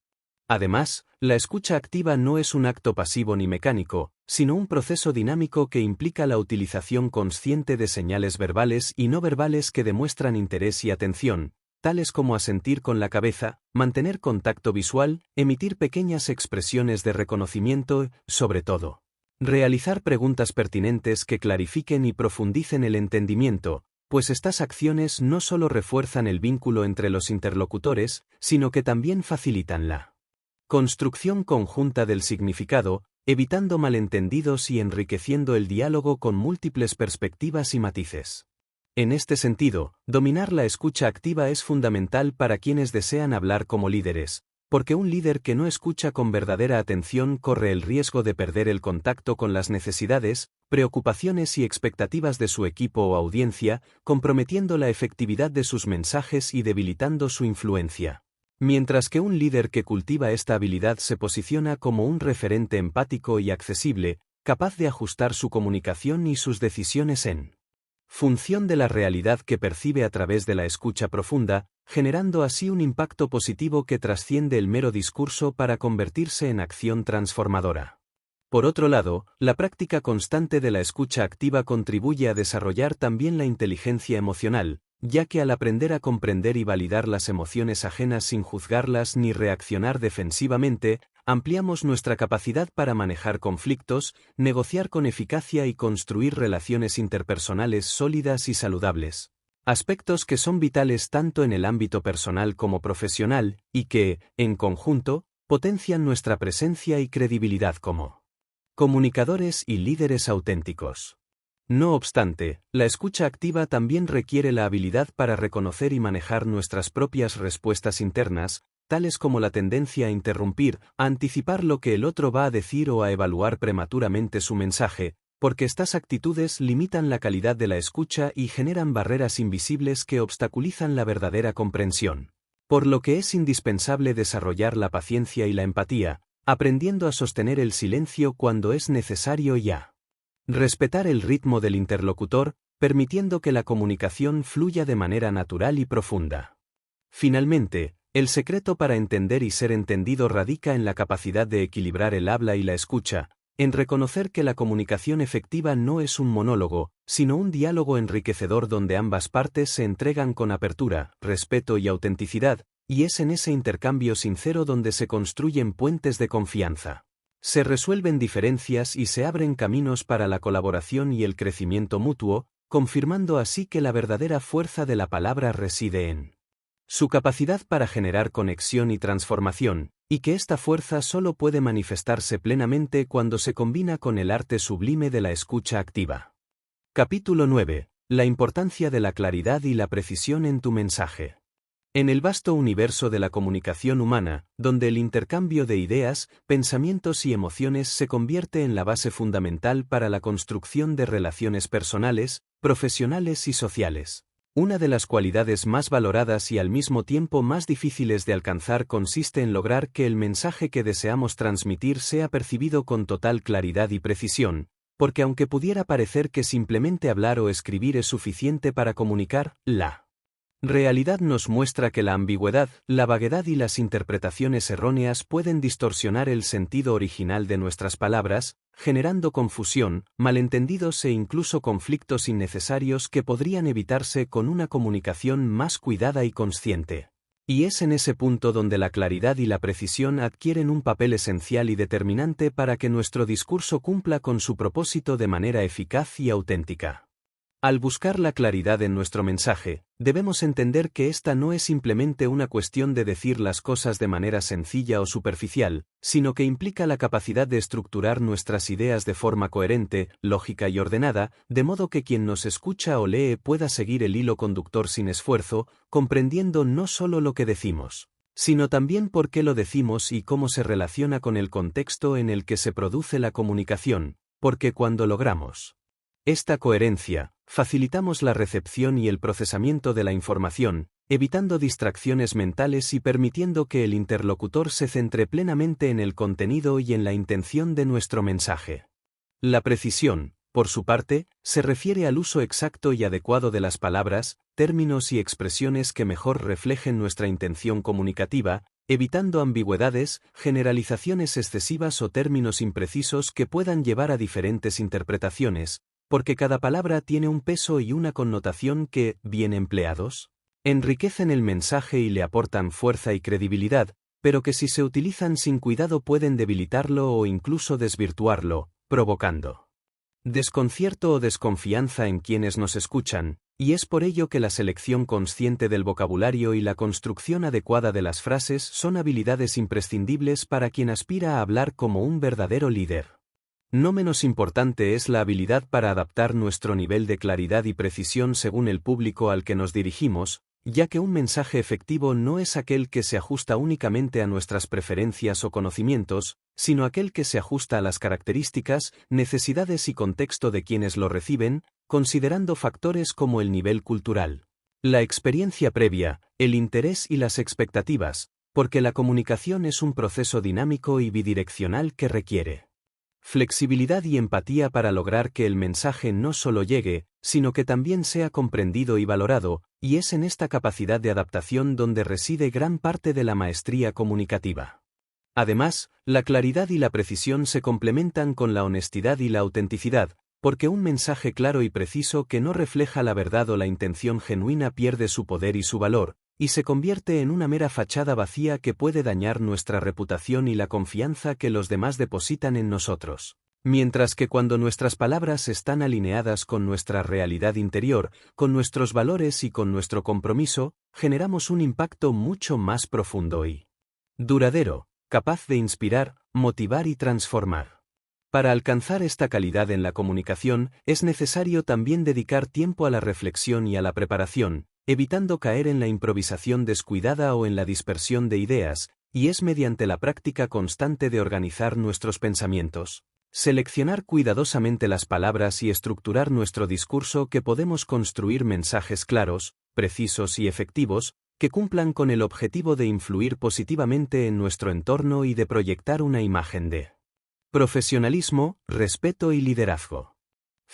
Además, la escucha activa no es un acto pasivo ni mecánico, sino un proceso dinámico que implica la utilización consciente de señales verbales y no verbales que demuestran interés y atención, tales como asentir con la cabeza, mantener contacto visual, emitir pequeñas expresiones de reconocimiento, sobre todo, realizar preguntas pertinentes que clarifiquen y profundicen el entendimiento, pues estas acciones no solo refuerzan el vínculo entre los interlocutores, sino que también facilitan la construcción conjunta del significado, evitando malentendidos y enriqueciendo el diálogo con múltiples perspectivas y matices. En este sentido, dominar la escucha activa es fundamental para quienes desean hablar como líderes, porque un líder que no escucha con verdadera atención corre el riesgo de perder el contacto con las necesidades, preocupaciones y expectativas de su equipo o audiencia, comprometiendo la efectividad de sus mensajes y debilitando su influencia. Mientras que un líder que cultiva esta habilidad se posiciona como un referente empático y accesible, capaz de ajustar su comunicación y sus decisiones en función de la realidad que percibe a través de la escucha profunda, generando así un impacto positivo que trasciende el mero discurso para convertirse en acción transformadora. Por otro lado, la práctica constante de la escucha activa contribuye a desarrollar también la inteligencia emocional, ya que al aprender a comprender y validar las emociones ajenas sin juzgarlas ni reaccionar defensivamente, ampliamos nuestra capacidad para manejar conflictos, negociar con eficacia y construir relaciones interpersonales sólidas y saludables. Aspectos que son vitales tanto en el ámbito personal como profesional, y que, en conjunto, potencian nuestra presencia y credibilidad como comunicadores y líderes auténticos. No obstante, la escucha activa también requiere la habilidad para reconocer y manejar nuestras propias respuestas internas, tales como la tendencia a interrumpir, a anticipar lo que el otro va a decir o a evaluar prematuramente su mensaje, porque estas actitudes limitan la calidad de la escucha y generan barreras invisibles que obstaculizan la verdadera comprensión. Por lo que es indispensable desarrollar la paciencia y la empatía, aprendiendo a sostener el silencio cuando es necesario y a respetar el ritmo del interlocutor, permitiendo que la comunicación fluya de manera natural y profunda. Finalmente, el secreto para entender y ser entendido radica en la capacidad de equilibrar el habla y la escucha, en reconocer que la comunicación efectiva no es un monólogo, sino un diálogo enriquecedor donde ambas partes se entregan con apertura, respeto y autenticidad, y es en ese intercambio sincero donde se construyen puentes de confianza. Se resuelven diferencias y se abren caminos para la colaboración y el crecimiento mutuo, confirmando así que la verdadera fuerza de la palabra reside en su capacidad para generar conexión y transformación, y que esta fuerza solo puede manifestarse plenamente cuando se combina con el arte sublime de la escucha activa. Capítulo 9. La importancia de la claridad y la precisión en tu mensaje. En el vasto universo de la comunicación humana, donde el intercambio de ideas, pensamientos y emociones se convierte en la base fundamental para la construcción de relaciones personales, profesionales y sociales. Una de las cualidades más valoradas y al mismo tiempo más difíciles de alcanzar consiste en lograr que el mensaje que deseamos transmitir sea percibido con total claridad y precisión, porque aunque pudiera parecer que simplemente hablar o escribir es suficiente para comunicar, la realidad nos muestra que la ambigüedad, la vaguedad y las interpretaciones erróneas pueden distorsionar el sentido original de nuestras palabras, generando confusión, malentendidos e incluso conflictos innecesarios que podrían evitarse con una comunicación más cuidada y consciente. Y es en ese punto donde la claridad y la precisión adquieren un papel esencial y determinante para que nuestro discurso cumpla con su propósito de manera eficaz y auténtica. Al buscar la claridad en nuestro mensaje, debemos entender que esta no es simplemente una cuestión de decir las cosas de manera sencilla o superficial, sino que implica la capacidad de estructurar nuestras ideas de forma coherente, lógica y ordenada, de modo que quien nos escucha o lee pueda seguir el hilo conductor sin esfuerzo, comprendiendo no solo lo que decimos, sino también por qué lo decimos y cómo se relaciona con el contexto en el que se produce la comunicación, porque cuando logramos esta coherencia, facilitamos la recepción y el procesamiento de la información, evitando distracciones mentales y permitiendo que el interlocutor se centre plenamente en el contenido y en la intención de nuestro mensaje. La precisión, por su parte, se refiere al uso exacto y adecuado de las palabras, términos y expresiones que mejor reflejen nuestra intención comunicativa, evitando ambigüedades, generalizaciones excesivas o términos imprecisos que puedan llevar a diferentes interpretaciones, porque cada palabra tiene un peso y una connotación que, bien empleados, enriquecen el mensaje y le aportan fuerza y credibilidad, pero que si se utilizan sin cuidado pueden debilitarlo o incluso desvirtuarlo, provocando desconcierto o desconfianza en quienes nos escuchan, y es por ello que la selección consciente del vocabulario y la construcción adecuada de las frases son habilidades imprescindibles para quien aspira a hablar como un verdadero líder. No menos importante es la habilidad para adaptar nuestro nivel de claridad y precisión según el público al que nos dirigimos, ya que un mensaje efectivo no es aquel que se ajusta únicamente a nuestras preferencias o conocimientos, sino aquel que se ajusta a las características, necesidades y contexto de quienes lo reciben, considerando factores como el nivel cultural, la experiencia previa, el interés y las expectativas, porque la comunicación es un proceso dinámico y bidireccional que requiere flexibilidad y empatía para lograr que el mensaje no solo llegue, sino que también sea comprendido y valorado, y es en esta capacidad de adaptación donde reside gran parte de la maestría comunicativa. Además, la claridad y la precisión se complementan con la honestidad y la autenticidad, porque un mensaje claro y preciso que no refleja la verdad o la intención genuina pierde su poder y su valor, y se convierte en una mera fachada vacía que puede dañar nuestra reputación y la confianza que los demás depositan en nosotros. Mientras que cuando nuestras palabras están alineadas con nuestra realidad interior, con nuestros valores y con nuestro compromiso, generamos un impacto mucho más profundo y duradero, capaz de inspirar, motivar y transformar. Para alcanzar esta calidad en la comunicación, es necesario también dedicar tiempo a la reflexión y a la preparación, evitando caer en la improvisación descuidada o en la dispersión de ideas, y es mediante la práctica constante de organizar nuestros pensamientos, seleccionar cuidadosamente las palabras y estructurar nuestro discurso que podemos construir mensajes claros, precisos y efectivos, que cumplan con el objetivo de influir positivamente en nuestro entorno y de proyectar una imagen de profesionalismo, respeto y liderazgo.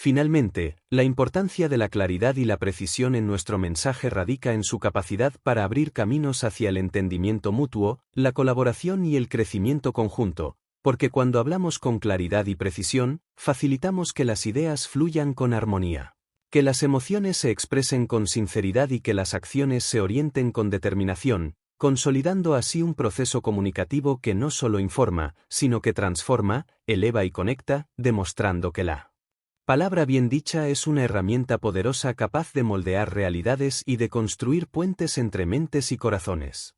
Finalmente, la importancia de la claridad y la precisión en nuestro mensaje radica en su capacidad para abrir caminos hacia el entendimiento mutuo, la colaboración y el crecimiento conjunto, Porque cuando hablamos con claridad y precisión, facilitamos que las ideas fluyan con armonía, que las emociones se expresen con sinceridad y que las acciones se orienten con determinación, consolidando así un proceso comunicativo que no solo informa, sino que transforma, eleva y conecta, demostrando que la palabra bien dicha es una herramienta poderosa capaz de moldear realidades y de construir puentes entre mentes y corazones.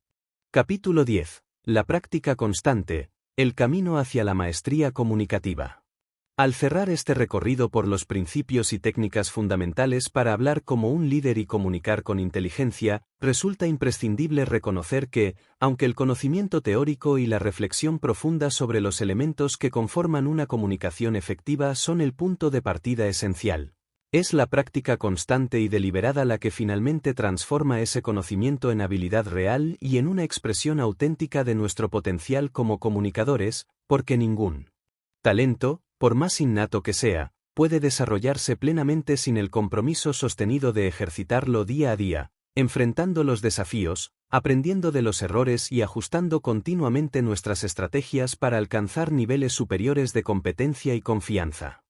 Capítulo 10. La práctica constante, el camino hacia la maestría comunicativa. Al cerrar este recorrido por los principios y técnicas fundamentales para hablar como un líder y comunicar con inteligencia, resulta imprescindible reconocer que, aunque el conocimiento teórico y la reflexión profunda sobre los elementos que conforman una comunicación efectiva son el punto de partida esencial, es la práctica constante y deliberada la que finalmente transforma ese conocimiento en habilidad real y en una expresión auténtica de nuestro potencial como comunicadores, porque ningún talento, por más innato que sea, puede desarrollarse plenamente sin el compromiso sostenido de ejercitarlo día a día, enfrentando los desafíos, aprendiendo de los errores y ajustando continuamente nuestras estrategias para alcanzar niveles superiores de competencia y confianza.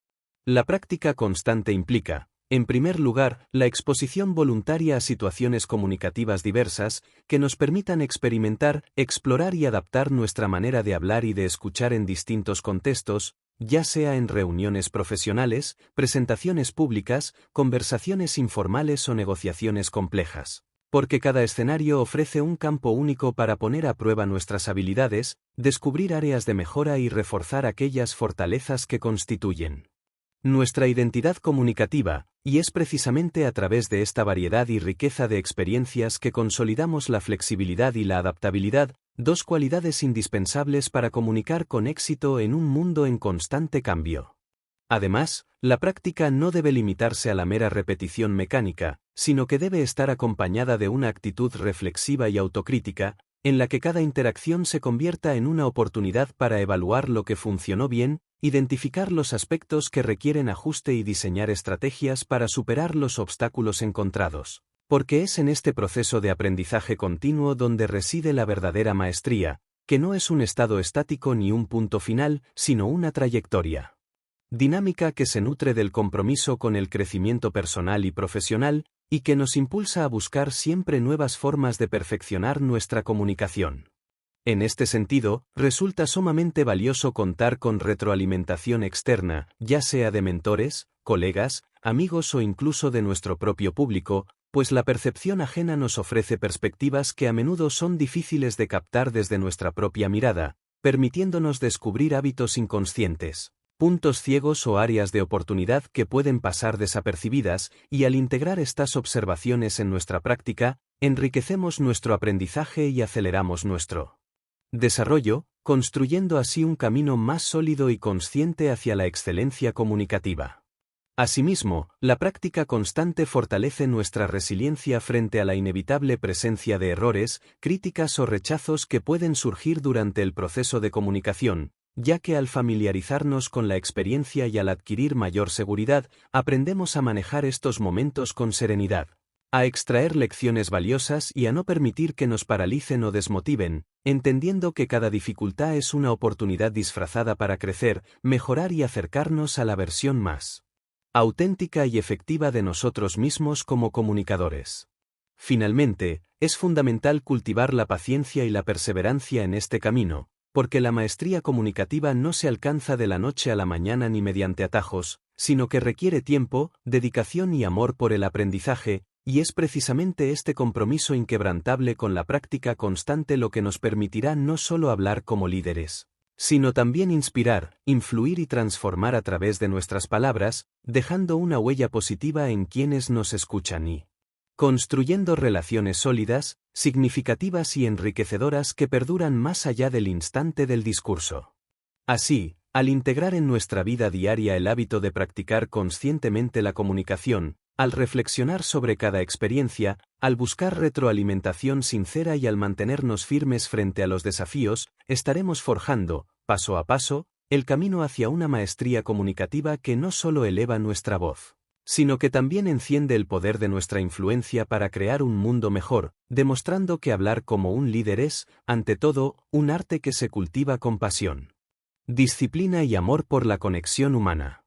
La práctica constante implica, en primer lugar, la exposición voluntaria a situaciones comunicativas diversas, que nos permitan experimentar, explorar y adaptar nuestra manera de hablar y de escuchar en distintos contextos, ya sea en reuniones profesionales, presentaciones públicas, conversaciones informales o negociaciones complejas. Porque cada escenario ofrece un campo único para poner a prueba nuestras habilidades, descubrir áreas de mejora y reforzar aquellas fortalezas que constituyen nuestra identidad comunicativa, y es precisamente a través de esta variedad y riqueza de experiencias que consolidamos la flexibilidad y la adaptabilidad, dos cualidades indispensables para comunicar con éxito en un mundo en constante cambio. Además, la práctica no debe limitarse a la mera repetición mecánica, sino que debe estar acompañada de una actitud reflexiva y autocrítica, en la que cada interacción se convierta en una oportunidad para evaluar lo que funcionó bien, identificar los aspectos que requieren ajuste y diseñar estrategias para superar los obstáculos encontrados. Porque es en este proceso de aprendizaje continuo donde reside la verdadera maestría, que no es un estado estático ni un punto final, sino una trayectoria dinámica que se nutre del compromiso con el crecimiento personal y profesional, y que nos impulsa a buscar siempre nuevas formas de perfeccionar nuestra comunicación. En este sentido, resulta sumamente valioso contar con retroalimentación externa, ya sea de mentores, colegas, amigos o incluso de nuestro propio público, pues la percepción ajena nos ofrece perspectivas que a menudo son difíciles de captar desde nuestra propia mirada, permitiéndonos descubrir hábitos inconscientes, puntos ciegos o áreas de oportunidad que pueden pasar desapercibidas, y al integrar estas observaciones en nuestra práctica, enriquecemos nuestro aprendizaje y aceleramos nuestro desarrollo, construyendo así un camino más sólido y consciente hacia la excelencia comunicativa. Asimismo, la práctica constante fortalece nuestra resiliencia frente a la inevitable presencia de errores, críticas o rechazos que pueden surgir durante el proceso de comunicación, ya que al familiarizarnos con la experiencia y al adquirir mayor seguridad, aprendemos a manejar estos momentos con serenidad, a extraer lecciones valiosas y a no permitir que nos paralicen o desmotiven, entendiendo que cada dificultad es una oportunidad disfrazada para crecer, mejorar y acercarnos a la versión más auténtica y efectiva de nosotros mismos como comunicadores. Finalmente, es fundamental cultivar la paciencia y la perseverancia en este camino, porque la maestría comunicativa no se alcanza de la noche a la mañana ni mediante atajos, sino que requiere tiempo, dedicación y amor por el aprendizaje, y es precisamente este compromiso inquebrantable con la práctica constante lo que nos permitirá no solo hablar como líderes, sino también inspirar, influir y transformar a través de nuestras palabras, dejando una huella positiva en quienes nos escuchan y construyendo relaciones sólidas, significativas y enriquecedoras que perduran más allá del instante del discurso. Así, al integrar en nuestra vida diaria el hábito de practicar conscientemente la comunicación, al reflexionar sobre cada experiencia, al buscar retroalimentación sincera y al mantenernos firmes frente a los desafíos, estaremos forjando, paso a paso, el camino hacia una maestría comunicativa que no solo eleva nuestra voz, sino que también enciende el poder de nuestra influencia para crear un mundo mejor, demostrando que hablar como un líder es, ante todo, un arte que se cultiva con pasión. Disciplina y amor por la conexión humana.